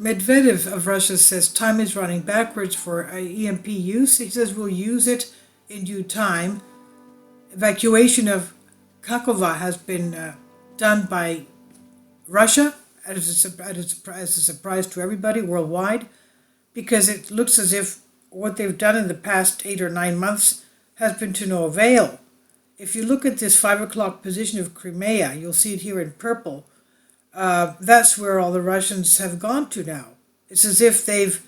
Medvedev of Russia says time is running backwards for EMP use. He says we'll use it in due time. Evacuation of Kakova has been done by Russia as a surprise to everybody worldwide, because it looks as if what they've done in the past 8 or 9 months has been to no avail. If you look at this 5 o'clock position of Crimea, you'll see it here in purple. That's where all the Russians have gone to now. It's as if they've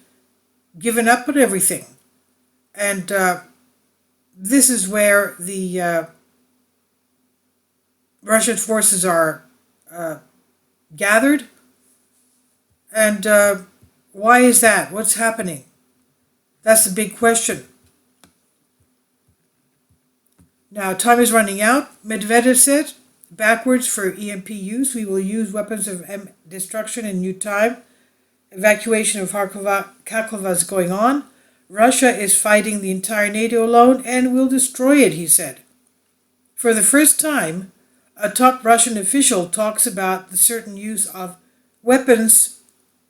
given up on everything. And this is where the Russian forces are gathered. And why is that? What's happening? That's the big question. Now, time is running out. Medvedev said, backwards for EMP use. We will use weapons of destruction in new time. Evacuation of Kakova is going on. Russia is fighting the entire NATO alone and will destroy it, he said. For the first time, a top Russian official talks about the certain use of weapons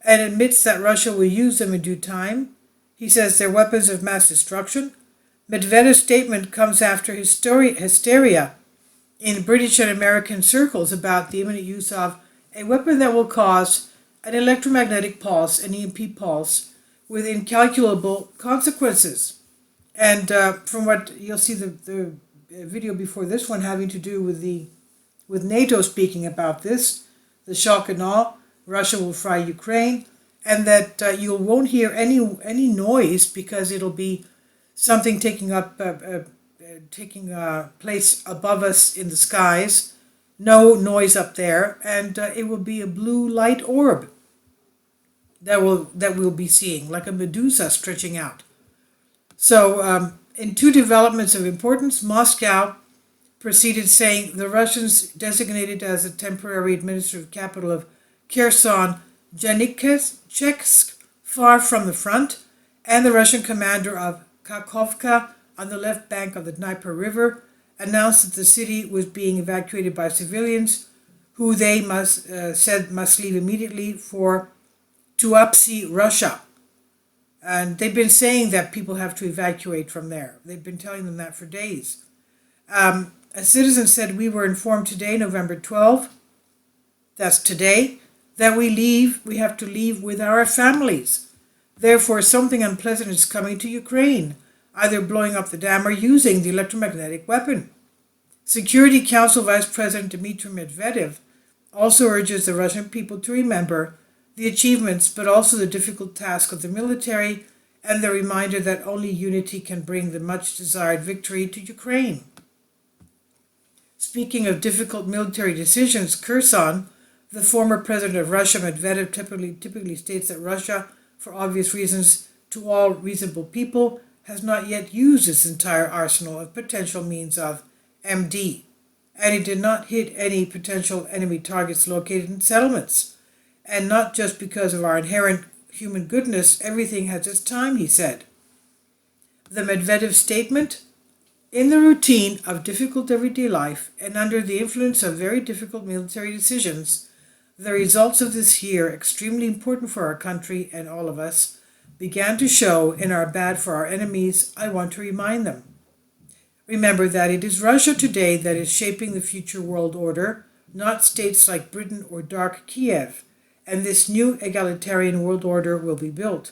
and admits that Russia will use them in due time. He says they're weapons of mass destruction. Medvedev's statement comes after hysteria in British and American circles about the imminent use of a weapon that will cause an electromagnetic pulse, an EMP pulse, with incalculable consequences. And from what you'll see, the video before this one having to do with NATO speaking about this, the shock and awe, Russia will fry Ukraine, and that you won't hear any noise because it'll be something taking place above us in the skies, no noise up there, and it will be a blue light orb that we'll be seeing, like a Medusa stretching out. So, in two developments of importance, Moscow proceeded saying the Russians designated as a temporary administrative capital of Kherson, Janikevsk, far from the front, and the Russian commander of Kakhovka on the left bank of the Dnieper River announced that the city was being evacuated by civilians who they said must leave immediately for Tuapse, Russia. And they've been saying that people have to evacuate from there. They've been telling them that for days. A citizen said, we were informed today, November 12, that's today, that we have to leave with our families. Therefore, something unpleasant is coming to Ukraine, either blowing up the dam or using the electromagnetic weapon. Security Council Vice President Dmitry Medvedev also urges the Russian people to remember the achievements, but also the difficult task of the military, and the reminder that only unity can bring the much-desired victory to Ukraine. Speaking of difficult military decisions, Kherson, the former president of Russia, Medvedev, typically states that Russia, for obvious reasons to all reasonable people, has not yet used its entire arsenal of potential means of MD, and it did not hit any potential enemy targets located in settlements. And not just because of our inherent human goodness, everything has its time, he said. The Medvedev statement, in the routine of difficult everyday life and under the influence of very difficult military decisions, the results of this year, extremely important for our country and all of us, began to show and are bad for our enemies. I want to remind them. Remember that it is Russia today that is shaping the future world order, not states like Britain or dark Kiev, and this new egalitarian world order will be built.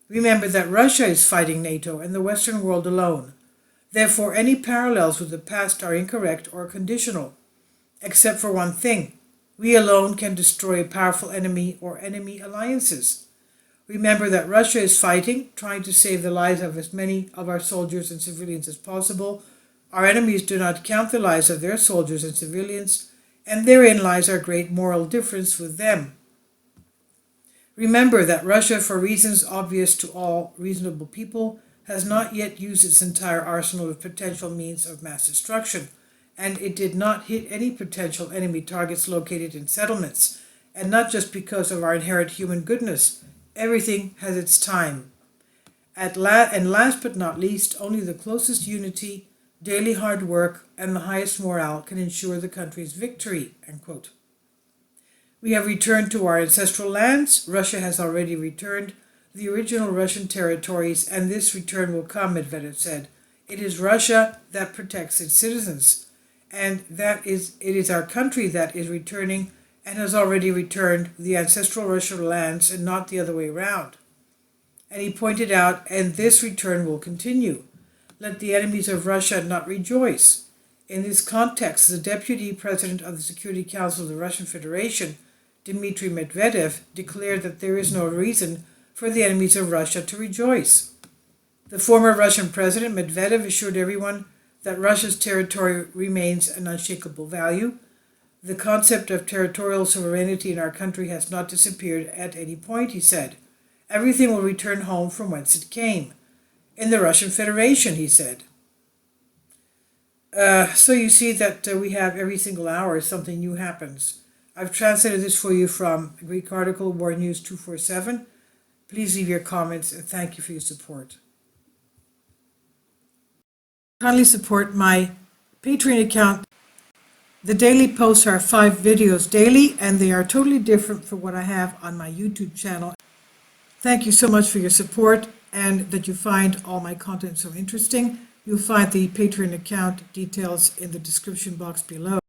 Remember that Russia is fighting NATO and the Western world alone. Therefore, any parallels with the past are incorrect or conditional, except for one thing. We alone can destroy a powerful enemy or enemy alliances. Remember that Russia is fighting, trying to save the lives of as many of our soldiers and civilians as possible. Our enemies do not count the lives of their soldiers and civilians, and therein lies our great moral difference with them. Remember that Russia, for reasons obvious to all reasonable people, has not yet used its entire arsenal of potential means of mass destruction, and it did not hit any potential enemy targets located in settlements, and not just because of our inherent human goodness. Everything has its time. And last but not least, only the closest unity, daily hard work, and the highest morale can ensure the country's victory. End quote. We have returned to our ancestral lands. Russia has already returned the original Russian territories, and this return will come, Medvedev said. It is Russia that protects its citizens, and it is our country that is returning and has already returned the ancestral Russian lands and not the other way around. And he pointed out, and this return will continue. Let the enemies of Russia not rejoice. In this context, the Deputy President of the Security Council of the Russian Federation, Dmitry Medvedev, declared that there is no reason for the enemies of Russia to rejoice. The former Russian President Medvedev assured everyone that Russia's territory remains an unshakable value. The concept of territorial sovereignty in our country has not disappeared at any point, he said. Everything will return home from whence it came. In the Russian Federation, he said. So you see that we have every single hour something new happens. I've translated this for you from a Greek article, War News 247. Please leave your comments and thank you for your support. Kindly support my Patreon account. The daily posts are 5 videos daily, and they are totally different from what I have on my YouTube channel. Thank you so much for your support and that you find all my content so interesting. You'll find the Patreon account details in the description box below.